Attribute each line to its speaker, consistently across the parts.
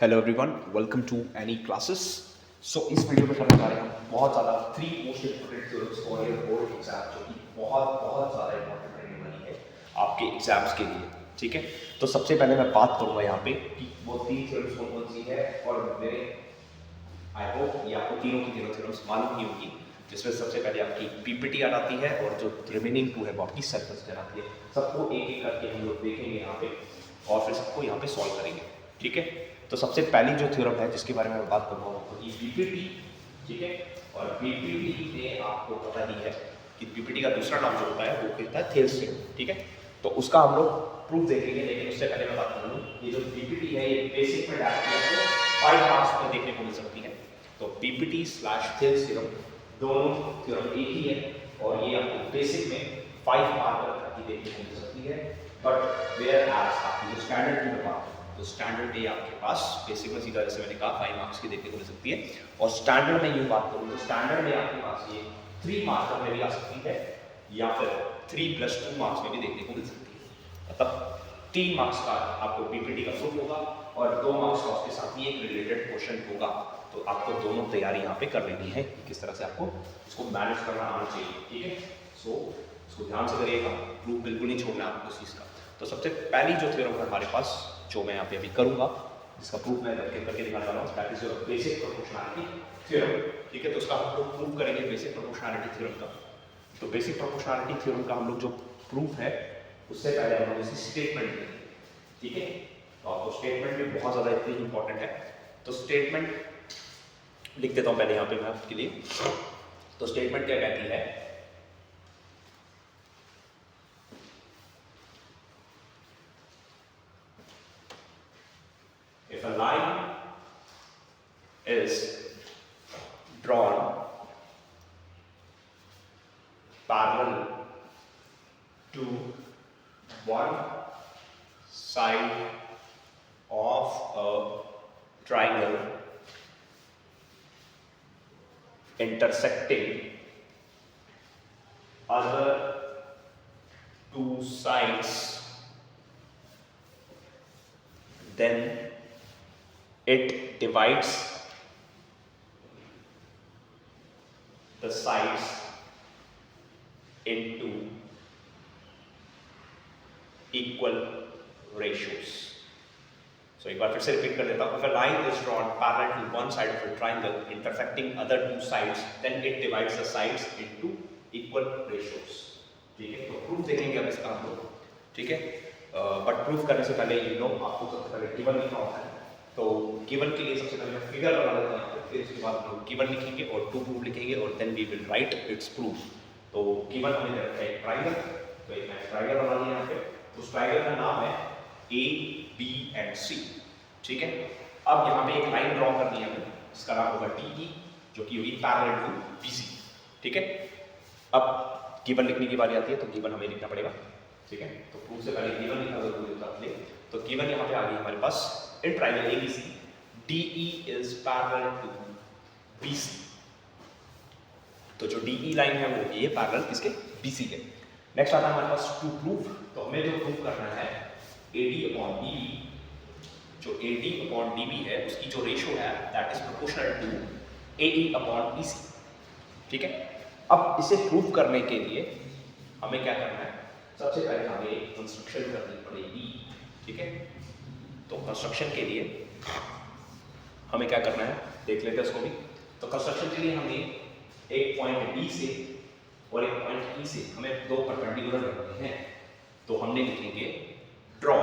Speaker 1: Hello everyone, welcome to any classes. इस video में करने जा रहे हैं हम बहुत ज़्यादा 3 most important theorems for your board exam, जो कि बहुत बहुत ज़्यादा इंपॉर्टेंट रहने वाली है आपके एग्जाम्स के लिए। ठीक है, तो सबसे पहले मैं बात करूंगा यहाँ पे कि वो 3 थ्योरम्स कौन कौन सी है, और मेरे आई होप ये आपको तीनों की तीनों थ्योरम्स मालूम ही होगी, जिसमें सबसे पहले आपकी पीपीटी आ जाती है और जो रिमेनिंग 2 है वो आपकी सर्कल आती है। सबको एक एक करके हम लोग देखेंगे यहाँ पे और फिर सबको यहाँ पे सॉल्व करेंगे। ठीक है, तो सबसे पहली जो थ्योरम है जिसके बारे में मैं बात करूँगा वो है पीपीटी। ठीक है, और पीपीटी में आपको पता ही है कि पीपीटी का दूसरा नाम जो होता है वो कहता है थेल्स थ्योरम। ठीक है, तो उसका हम लोग प्रूफ देखेंगे, लेकिन उससे पहले मैं बात करूँ ये जो पीपीटी है ये बेसिक में आपको 5 मार्क्स में देखने को मिल सकती है। तो पीपीटी स्लैश थेल्स थ्योरम दोनों थ्योरम एक ही है और ये आपको बेसिक में 5 मार्क की देखने को मिल सकती है। बट वेयर एज आपकी जो स्टैंडर्ड की बात है तो स्टैंडर्ड में आपके पास बेसिक में सीधा जैसे मैंने कहा 5 मार्क्स की देखने को मिल सकती है, और स्टैंडर्ड में यूँ बात करूँ तो स्टैंडर्ड में आपके पास ये 3 मार्क्स में भी आ सकती है या फिर 3+2 मार्क्स में भी देखने को मिल सकती है। मतलब 3 मार्क्स का आपको पीपीटी का प्रूफ होगा और 2 मार्क्स का उसके साथ ही एक रिलेटेड क्वेश्चन होगा। तो आपको दोनों तैयारी यहाँ पे कर लेनी है कि किस तरह से आपको इसको मैनेज करना आना चाहिए। ठीक है, इसको ध्यान से करिएगा, प्रूफ बिल्कुल नहीं छोड़ना आपको उस चीज़ का। तो सबसे पहली जो थ्योरम है हमारे पास, जो मैं यहाँ पे अभी करूँगा, जिसका प्रूफ मैं करके दिखाने वाला हूँ, that is your basic proportionality theorem. ठीक है, तो उसका हम लोग प्रूफ करेंगे बेसिक प्रोपोर्शनैलिटी थ्योरम का। तो बेसिक प्रोपोर्शनैलिटी थ्योरम का हम लोग जो प्रूफ है उससे पहले हम लोग इसी स्टेटमेंट लिखेंगे। ठीक है, तो आपको स्टेटमेंट भी बहुत ज़्यादा इतनी इंपॉर्टेंट है, तो स्टेटमेंट लिख देता हूँ पहले यहाँ पे मैं आपके लिए। तो स्टेटमेंट क्या कहती है, if a line is drawn parallel to one side of a triangle intersecting other 2 sides, then it divides the sides into equal ratios. So एक बार फिर से रिपीट कर देता हूँ। If a line is drawn parallel to one side of a triangle intersecting other 2 sides, then it divides the sides into equal ratios. ठीक है, तो proof देखेंगे अब इसका हम लोग। ठीक है, बट प्रूफ करने से पहले आपको सबसे पहले गिवन लिखना होता है। तो गिवन के लिए सबसे पहले मैं फिगर बना लेता हूँ, फिर उसके बाद हम गिवन लिखेंगे और 2 प्रूफ लिखेंगे और then we will write its proof. तो गिवन हमें दे रखा है एक ट्रायंगल, तो एक मैंने ट्रायंगल बना लिया यहाँ पे। उस ट्रायंगल का नाम है ए बी एंड सी। ठीक है, अब यहाँ पे एक लाइन ड्रॉ करनी है हमें, इसका नाम होगा डी, जो कि होगी पैरेलल टू बीसी। ठीक है, अब गिवन लिखने की बारी आती है, तो गिवन हमें लिखना पड़ेगा। ठीक है, तो प्रूफ से पहले गिवन लिखना जरूरी होता है। तो गिवन यहाँ पे आ गई हमारे पास, in triangle ABC DE is parallel to BC। तो जो DE लाइन है वो ये पैरेलल किसके, BC के। नेक्स्ट आता है हमारे पास टू प्रूफ। तो हमें जो प्रूफ करना है AD/DB, जो AD/DB है उसकी जो रेशियो है that is proportional to AE/BC। ठीक है, अब इसे प्रूफ करने के लिए हमें क्या करना है, सबसे पहले हमें कंस्ट्रक्शन करनी पड़ेगी। ठीक है, तो कंस्ट्रक्शन के लिए हमें क्या करना है देख लेते हैं उसको भी। तो कंस्ट्रक्शन के लिए हमें एक पॉइंट B से और एक पॉइंट E से हमें 2 परपेंडिकुलर रखने हैं। तो हमने लिखेंगे ड्रॉ।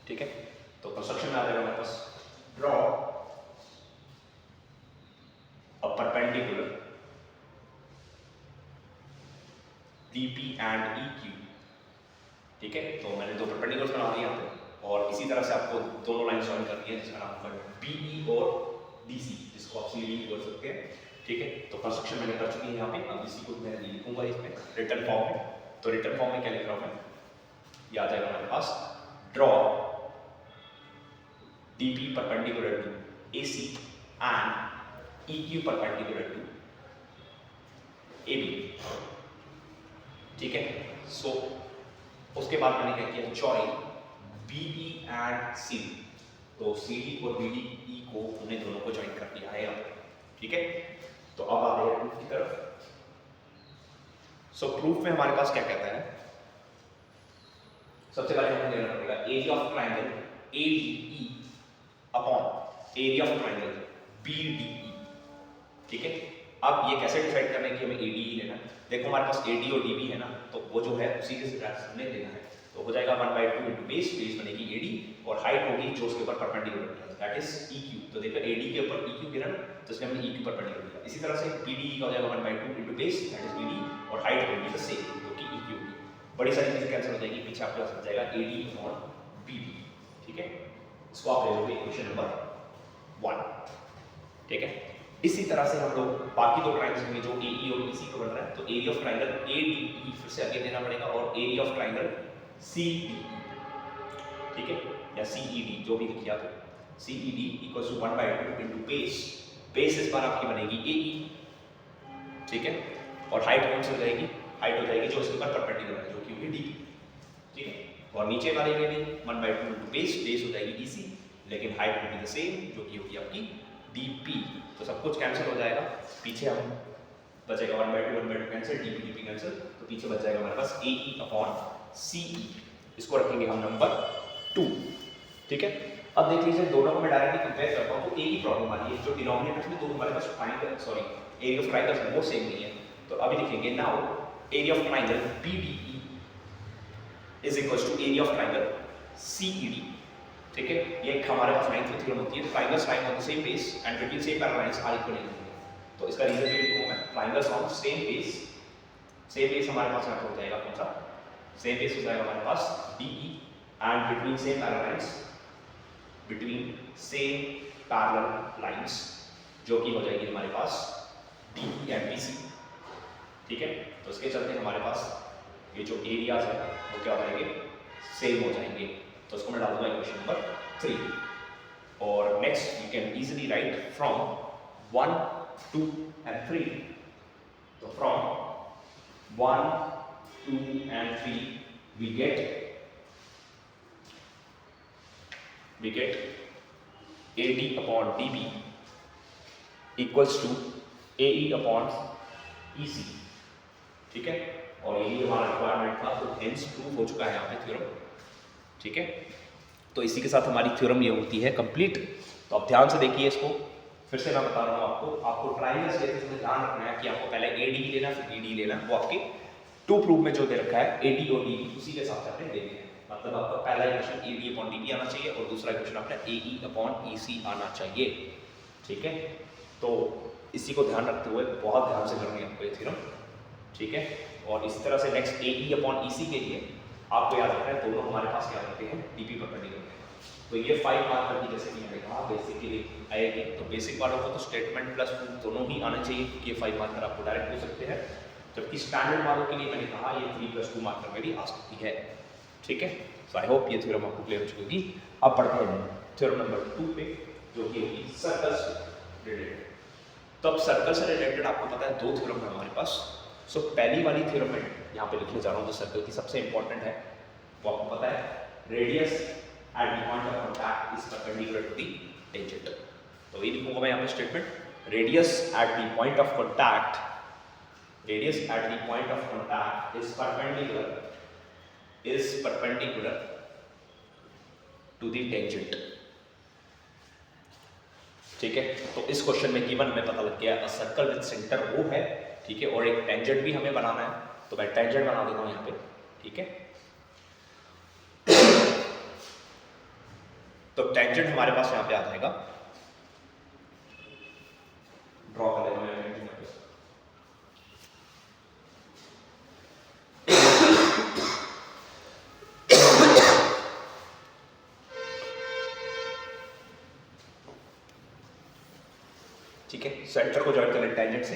Speaker 1: ठीक है, तो कंस्ट्रक्शन में आ जाएगा हमारे पास draw a perpendicular DP and EQ। ठीक है, तो मैंने 2 परपेंडिकुलर्स बना लिए यहाँ पे, और इसी तरह से आपको दोनों लाइन ज्वाइन करनी है जिसका नाम होगा BE और DC, जिसको आप सीधी बोल सकते हैं। ठीक है, तो कंस्ट्रक्शन मैंने कर चुकी है यहाँ पे। अब इसी को मैं लिखूंगा इसमें रिटन फॉर्म में। तो रिटन फॉर्म में क्या लिख रहा हूँ मैं, ये आ जाएगा हमारे पास draw DP perpendicular to AC and EQ perpendicular to AB। ठीक है, सो उसके बाद मैंने क्या किया, चौड़ी BE एंड CD। तो CD और BDE को हमने दोनों को ज्वाइन कर दिया है अब, ठीक है। तो अब आते हैं प्रूफ की तरफ। सो प्रूफ में हमारे पास क्या कहता है, सबसे पहले हमें लेना पड़ेगा area of triangle ADE upon area of triangle BDE, ठीक है। अब ये कैसे डिसाइड करना है कि हमें ADE लेना है। देखो हमारे पास AD और DB है ना, तो वो जो है उसी के साथ हमने लेना है। तो हो जाएगा 1/2 इनटू बेस, बेस बनेगी AD और हाइट होगी जो उसके ऊपर परपेंडिकुलर है, दैट इज EQ। तो देखो AD के ऊपर EQ गिरा ना, तो इसमें हमने EQ परपेंडिकुलर लिया। इसी तरह से BDE का हो जाएगा 1/2 into base, that is BD, और हाइट होगी द सेम जो कि EQ होगी। बड़ी सारी चीजें कैंसिल हो जाएगी, पीछे आपके पास आ जाएगा AD अपॉन BD, ठीक है। इसको आप ले लोगे इक्वेशन नंबर 1, ठीक है। इसी तरह से हम लोग बाकी दो ट्राइंगल्स में जो AE और EC को बन रहा है, तो एरिया ऑफ ट्राइंगल ADE फिर से आगे देना पड़ेगा और एरिया ऑफ ट्राइंगल CDE, ठीक है, या CED जो भी लिखिए आप। CED equals to 1/2 into base, base इस बार आपकी बनेगी AE, ठीक है, और हाइट कौन सी हो जाएगी, हाइट हो जाएगी जो इसके ऊपर परपेंडिकुलर है जो कि होगी DP, ठीक है। और नीचे वाले में भी 1/2 इनटू बेस, बेस हो जाएगी EC, लेकिन हाइट होगी द सेम जो कि होगी आपकी DP। तो सब कुछ कैंसिल हो जाएगा, पीछे हम बचेगा 1/2 कैंसिल, DP कैंसिल, तो पीछे बच जाएगा हमारे पास AE अपॉन CE। इसको रखेंगे हम नंबर 2, ठीक है। अब देख लीजिए दोनों को मैं डायरेक्टली कंपेयर करता हूं तो एक ही प्रॉब्लम आ रही है, जो डिनोमिनेटर्स में दो हमारे पास एरिया ऑफ ट्राइंगल्स है वो सेम नहीं है। तो अभी लिखेंगे now area of triangle BDE is equals to area of triangle CED, ठीक है। ये हमारे पास लाइन की थ्योरम होती है, triangles line on the same base and between same parallel lines are equal in. तो इसका रीजन ये लिखूंगा मैं, ट्राइंगल्स ऑन सेम बेस हमारे पास यहाँ पे हो जाएगा कौन सा, सेम बेस हो जाएगा हमारे पास DE and between same parallel lines जो कि हो जाएगी हमारे पास DE एंड BC, ठीक है। तो इसके चलते हमारे पास ये जो एरियाज है वो क्या हो जाएंगे, सेम हो जाएंगे। तो इसको मैं डालूंगा इक्वेशन नंबर 3 और next you can easily right from 1, 2 and 3। तो from 1, 2 and 3 we get AD upon DB equals to AE upon EC, ठीक है। और यही हमारा रिक्वायरमेंट था, तो हेंस प्रूफ हो चुका है यहाँ पे थ्योरम, ठीक है। तो इसी के साथ हमारी थ्योरम ये होती है कंप्लीट। तो आप ध्यान से देखिए इसको, फिर से मैं बता रहा हूँ आपको ट्राइंगल्स लेते समय ध्यान रखना है कि आपको पहले AD लेना फिर BD लेना, वो आपके 2 प्रूफ में जो दे रखा है AD और DB उसी के हिसाब से आपने लेने हैं। मतलब आपका पहला इक्वेशन AD अपॉन DB आना चाहिए और दूसरा इक्वेशन आपने AE अपॉन EC आना चाहिए, ठीक है। तो इसी को ध्यान रखते हुए बहुत ध्यान से करनी है आपको ये थ्योरम, ठीक है। और इसी तरह से नेक्स्ट AE अपॉन EC के लिए आपको याद रखना है दोनों हमारे पास क्या होते हैं, DP परपेंडिकुलर। तो ये 5 मार्कर की जैसे कि मैंने कहा बेसिक के लिए आएगी, तो बेसिक वालों को तो स्टेटमेंट प्लस प्रूफ दोनों ही आने चाहिए क्योंकि ये 5 मार्कर आपको डायरेक्ट हो सकते हैं, जबकि स्टैंडर्ड वालों के लिए मैंने कहा ये 3+2 मार्कर में भी आ सकती है, ठीक है। सो आई होप ये थ्योरम आपको क्लियर हो चुकी होगी। अब बढ़ते हैं थ्योरम नंबर 2 पे जो कि होगी सर्कल से रिलेटेड। तो अब सर्कल से रिलेटेड आपको पता है 2 थ्योरम है हमारे पास। सो पहली वाली थ्योरम में यहाँ पे लिखने जा रहा हूँ जो सर्कल की सबसे इंपॉर्टेंट है, वो आपको पता है radius at the point of contact is perpendicular to the tangent. तो ये लिखूंगा मैं यहाँ पे statement, radius at the point of contact is perpendicular to the tangent, ठीक है। तो इस क्वेश्चन में गिवन हमें पता लग गया a circle with centre O है, ठीक है, और एक टेंजेंट भी हमें बनाना है, तो मैं टेंजेंट बना देता हूँ यहाँ पे, ठीक है। तो टेंजेंट हमारे पास यहाँ पे आ जाएगा, ड्रॉ कर देता हूँ यहाँ पे, ठीक है। सेंटर को ज्वाइन करें टेंजेंट से,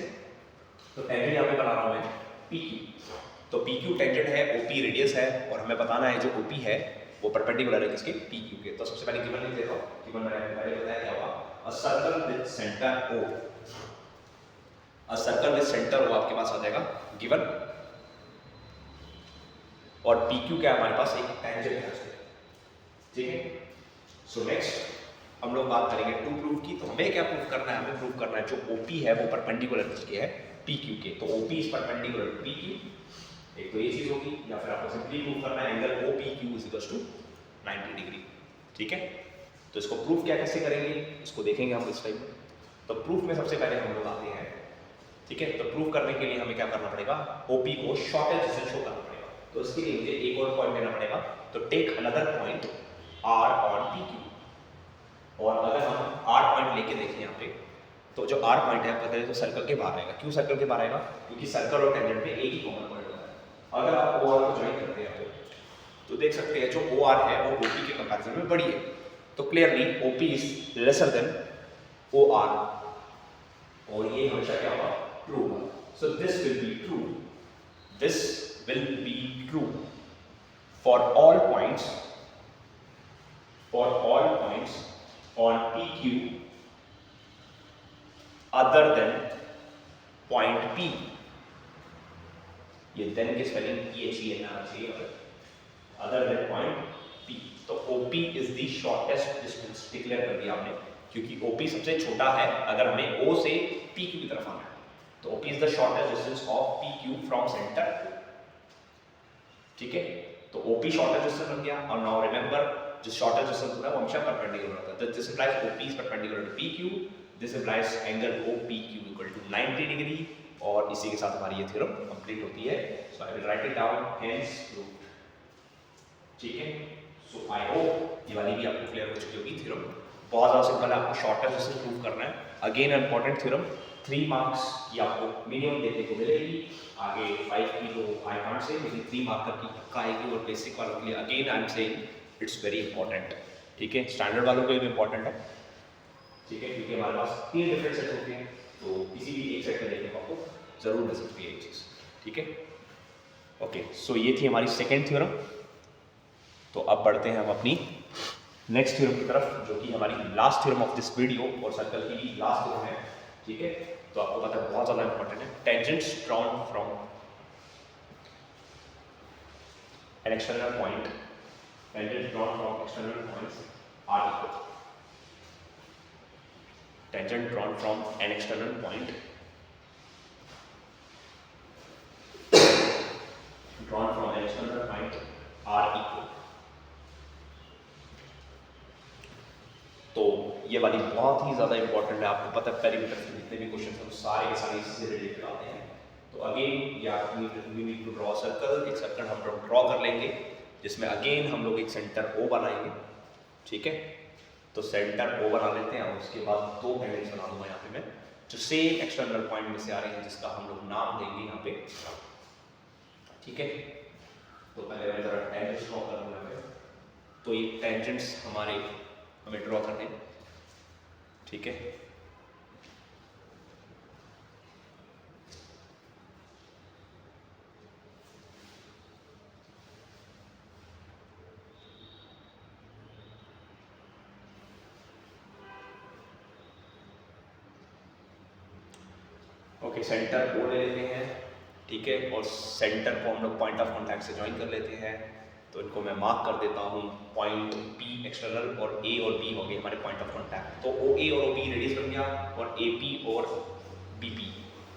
Speaker 1: तो टेंजेंट यहाँ पे बना रहा हूँ मैं PQ। तो PQ टेंजेंट है, OP रेडियस है, और हमें बताना है जो OP है वो परपेंडिकुलर है किसके, PQ के। तो सबसे पहले गिवन लिख देता हूँ, गिवन मैंने पहले बताया क्या हुआ, a circle with centre O, a circle with centre O आपके पास आ जाएगा गिवन, और PQ क्या है हमारे पास, एक टेंजेंट है उसके, ठीक है। सो नेक्स्ट हम लोग बात करेंगे टू प्रूफ की। तो हमें क्या प्रूफ करना है, हमें प्रूफ करना है जो OP है वो परपेंडिकुलर किसके है, PQ के। तो OP is perpendicular to PQ, एक तो ये चीज होगी, या फिर आपको सिंपली प्रूफ करना है angle OPQ is equal to 90 degree. ठीक है, तो इसको प्रूफ क्या कैसे करेंगे इसको देखेंगे हम इस टाइम में। तो प्रूफ में सबसे पहले हम लोग आते हैं, ठीक है। तो प्रूफ करने के लिए हमें क्या करना पड़ेगा, OP को शॉर्टेस्ट डिस्टेंस शो करना पड़ेगा। तो इसके लिए मुझे एक और पॉइंट लेना पड़ेगा। तो take another point R on PQ। और अगर हम R पॉइंट लेके देखें यहाँ पे, तो जो R पॉइंट है पता है तो सर्कल के बाहर आएगा। क्यों सर्कल के बाहर आएगा, क्योंकि सर्कल और टेंजेंट में एक ही कॉमन पॉइंट होता है। अगर आप OR को ज्वाइन करते हैं तो देख सकते हैं जो OR है वो OP के कंपैरिजन में बड़ी है। तो clearly OP is lesser than OR, और ये हमेशा क्या होगा, ट्रू होगा। So this will be true, this will be true for all points, on PQ other than point P। ये देन की स्पेलिंग EHEN आना चाहिए, अदर देन पॉइंट P। तो OP is the shortest distance declare कर दिया आपने, क्योंकि OP सबसे छोटा है अगर हमें O से PQ की तरफ आना है। तो OP is the shortest distance of PQ from centre. ठीक है, तो OP शॉर्टेस्ट डिस्टेंस बन गया। और नाउ रिमेंबर जो शॉर्टेस्ट डिस्टेंस होता है वो हमेशा परपेंडिकुलर होता है। तो this implies OP is perpendicular to PQ, this implies angle OPQ equal to 90 degree. और इसी के साथ हमारी ये थ्योरम कंप्लीट होती है। So I will write it down, hence proved. ठीक है, सो आई होप ये वाली भी आपको क्लियर हो चुकी होगी थ्योरम। बहुत ज़्यादा सिंपल है, आपको शॉर्टेस्ट डिस्टेंस प्रूव करना है। अगेन इंपॉर्टेंट थ्योरम, 3 मार्क्स की आपको मिनिमम देखने को मिलेगी। आगे 5 की तो आई कांट से, लेकिन 3 मार्क की पक्का आएगी। और बेसिक वालों के लिए again I am saying it's very important. ठीक है, स्टैंडर्ड वालों के लिए भी इंपॉर्टेंट है। ठीक है, क्योंकि हमारे पास 3 डिफरेंट सेट होते हैं, तो किसी भी एक सेट में देखने को आपको जरूर मिल सकती है एक चीज़। ठीक है, ओके। सो ये थी हमारी सेकेंड थ्योरम। तो अब बढ़ते हैं हम अपनी नेक्स्ट थ्योरम की तरफ, जो कि हमारी last theorem of this video और सर्कल की भी लास्ट थ्योरम है। ठीक है, तो आपको पता है बहुत ज़्यादा इंपॉर्टेंट है। Tangents drawn from an external point, tangents drawn from external points are equal. Tangent drawn from an external point are equal. तो ये वाली बहुत ही ज़्यादा इंपॉर्टेंट है। आपको पता है पेरीमीटर के जितने भी क्वेश्चन हैं वो सारे के सारे इसी से रिलेटेड आते हैं। तो अगेन या we need to draw circle. एक सर्कल हम लोग ड्रॉ कर लेंगे जिसमें अगेन हम लोग एक सेंटर O बनाएंगे। ठीक है, तो सेंटर O बना लेते हैं और उसके बाद 2 टेंजेंट्स बना दूंगा यहाँ पे मैं, जो सेम एक्सटर्नल पॉइंट में से आ रहे हैं, जिसका हम लोग नाम देंगे यहाँ पे। ठीक है, तो पहले मैं जरा टेंजेंट्स ड्रॉ कर दूंगा यहाँ पे। तो ये टेंजेंट्स हमें ड्रॉ करने। ठीक है, ओके, सेंटर O ले लेते हैं। ठीक है, और सेंटर को हम लोग पॉइंट ऑफ कॉन्टैक्ट से ज्वाइन कर लेते हैं। तो इनको मैं मार्क कर देता हूँ, पॉइंट P एक्सटर्नल और A और B हो गए हमारे पॉइंट ऑफ कॉन्टैक्ट। तो OA और OB रेडियस बन गया, और AP और BP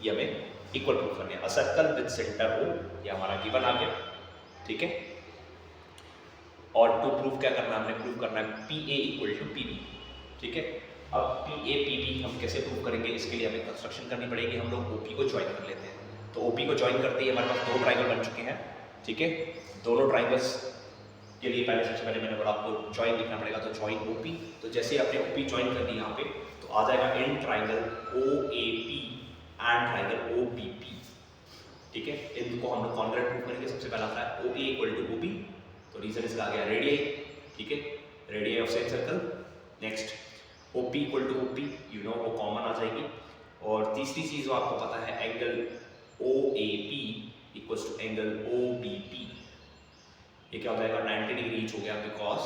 Speaker 1: ये हमें इक्वल प्रूफ करने हैं। A circle with centre O ये हमारा गिवन आ गया। ठीक है, और टू प्रूफ क्या करना है, हमने प्रूफ करना है PA इक्वल टू PB। ठीक है, अब PA PB हम कैसे प्रूव करेंगे, इसके लिए हमें कंस्ट्रक्शन करनी पड़ेगी। हम लोग OP को ज्वाइन कर लेते हैं। तो OP को ज्वाइन करते ही हमारे पास 2 ट्राइंगल बन चुके हैं। ठीक है, दोनों ट्राइंगल्स के लिए सबसे पहले मैंने बोला आपको ज्वाइन लिखना पड़ेगा। तो ज्वाइन OP, तो जैसे आपने OP ज्वाइन कर दी यहाँ पे, तो आ जाएगा and triangle OAP and triangle OBP। ठीक है, इनको हम लोग कॉन्ग्रुएंट प्रूव करेंगे। सबसे पहला आता है OA इक्वल टू OB, तो रीजन इसका आ गया रेडियस। ठीक है, radius of same circle. Next OP equal to OP, you know वो कॉमन आ जाएगी। और तीसरी चीज जो आपको पता है, angle OAP equals to angle OBP। ये क्या हो जाएगा, 90 डिग्री ईच हो गया, because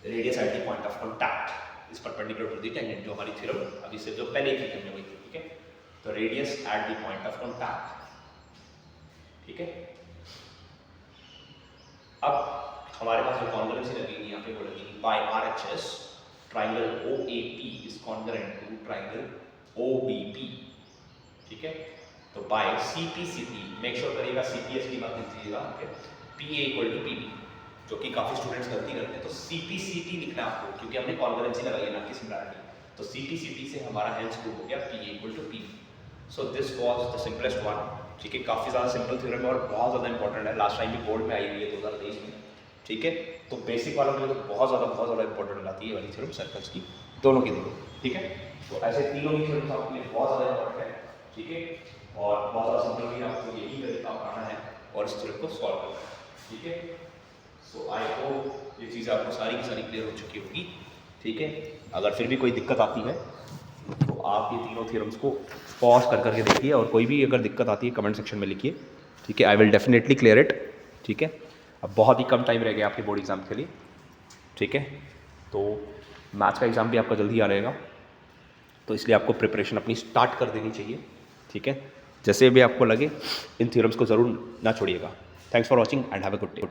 Speaker 1: radius at the point of contact is perpendicular to the tangent, जो हमारी थ्योरम अभी से जो पहले की हमने वही थी। ठीक है, तो radius at the point of contact. ठीक है, अब हमारे पास जो कॉन्ग्रुएंसी लगेगी यहाँ पे वो लगेगी by RHS triangle OAP is congruent to triangle OBP, ठीक है। तो बाय CPCP, मेक श्योर करिएगा CPS की मत लीजिएगा, PA इक्वल टू PB, जो कि काफ़ी स्टूडेंट्स गलती करते हैं। तो CPCP लिखना आपको, क्योंकि हमने कॉन्ग्रुएंसी लगाई है ना कि सिमिलरिटी, तो CPCP से हमारा हेंस प्रूव हो गया PA equal to PB। So this was the simplest one, ठीक है। काफ़ी ज़्यादा सिंपल थ्योरम और बहुत ज़्यादा इंपॉर्टेंट है, लास्ट टाइम भी बोर्ड में आई हुई है 2023 में, ठीक है। तो बेसिक वालों के लिए तो बहुत ज़्यादा इंपॉर्टेंट आती है वाली थ्योरम, सर्कल्स की दोनों की दोनों, ठीक है। तो ऐसे तीनों ही थ्योरम्स आपके लिए बहुत ज़्यादा इंपॉर्टेंट है, ठीक है। और बहुत ज़्यादा सिंपल भी आपको यही तरीका अपनाना है और इस थ्योरम को सॉल्व करना है, ठीक है। सो आई होप ये चीज़ आपको सारी की सारी क्लियर हो चुकी होगी, ठीक है। अगर फिर भी कोई दिक्कत आती है तो आप ये तीनों थ्योरम्स को पॉज कर करके देखिए, और कोई भी अगर दिक्कत आती है कमेंट सेक्शन में लिखिए, ठीक है। I will definitely clear it, ठीक है। अब बहुत ही कम टाइम रह गया आपके बोर्ड एग्जाम के लिए, ठीक है। तो मैथ्स का एग्ज़ाम भी आपका जल्दी आ रहेगा, तो इसलिए आपको प्रिपरेशन अपनी स्टार्ट कर देनी चाहिए, ठीक है। जैसे भी आपको लगे इन थ्योरम्स को ज़रूर ना छोड़िएगा। Thanks for watching and have a good day.